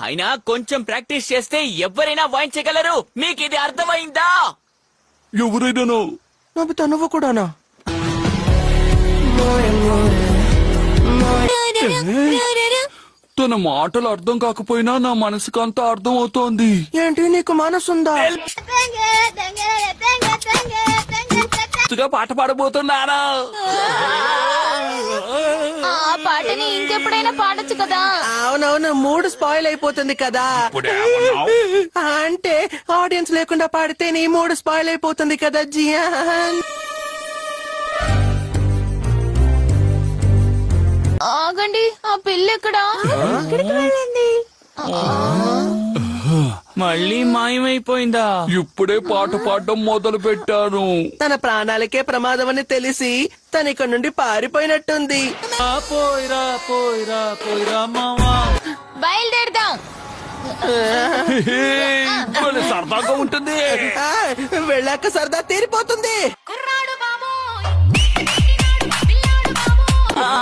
అయినా కొంచెం ప్రాక్టీస్ చేస్తే ఎవరైనా వాయించగలరు. మీకు ఇది అర్థమైందా? ఎవరైనా నవ్వుతా నువ్వు కూడానా? తన మాటలు అర్థం కాకపోయినా నా మనసుకు అంతా అర్థం అవుతోంది. ఏంటి నీకు మనసుందా? పాట పాడబోతున్నానా? ఆ పాటని ఇంకెప్పుడైనా పాడొచ్చు కదా. అవునవును, మూడు స్పాయిల్ అయిపోతుంది కదా. అంటే ఆడియన్స్ లేకుండా పాడితే నీ మూడు స్పాయిల్ అయిపోతుంది కదా జియాన్. ఆగండి, ఆ పిల్ల ఎక్కడా? ఎక్కడికి వెళ్ళింది? మళ్ళీ మాయమైపోయిందా? ఇప్పుడే పాట పాడడం మొదలు పెట్టాను. తన ప్రాణాలకే ప్రమాదం అని తెలిసి తన ఇక్కడ నుండి పారిపోయినట్టుంది. బయలుదేరదాం. సరదాగా ఉంటుంది. ఆ, వెళ్ళాక సరదా తీరిపోతుంది.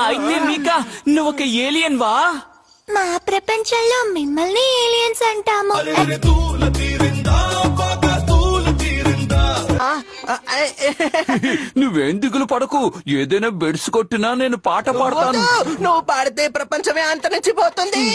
అయితే మీకా నువ్వు ఒక ఏలియన్ వా? మా ప్రపంచంలో మిమ్మల్ని ఏలియన్స్ అంటాము. నువ్వేం దిగులు పడకు. ఏదైనా బెడ్స్ కొట్టినా నేను పాట పాడతాను. నువ్వు పాడితే ప్రపంచమే అంతరించిపోతుంది.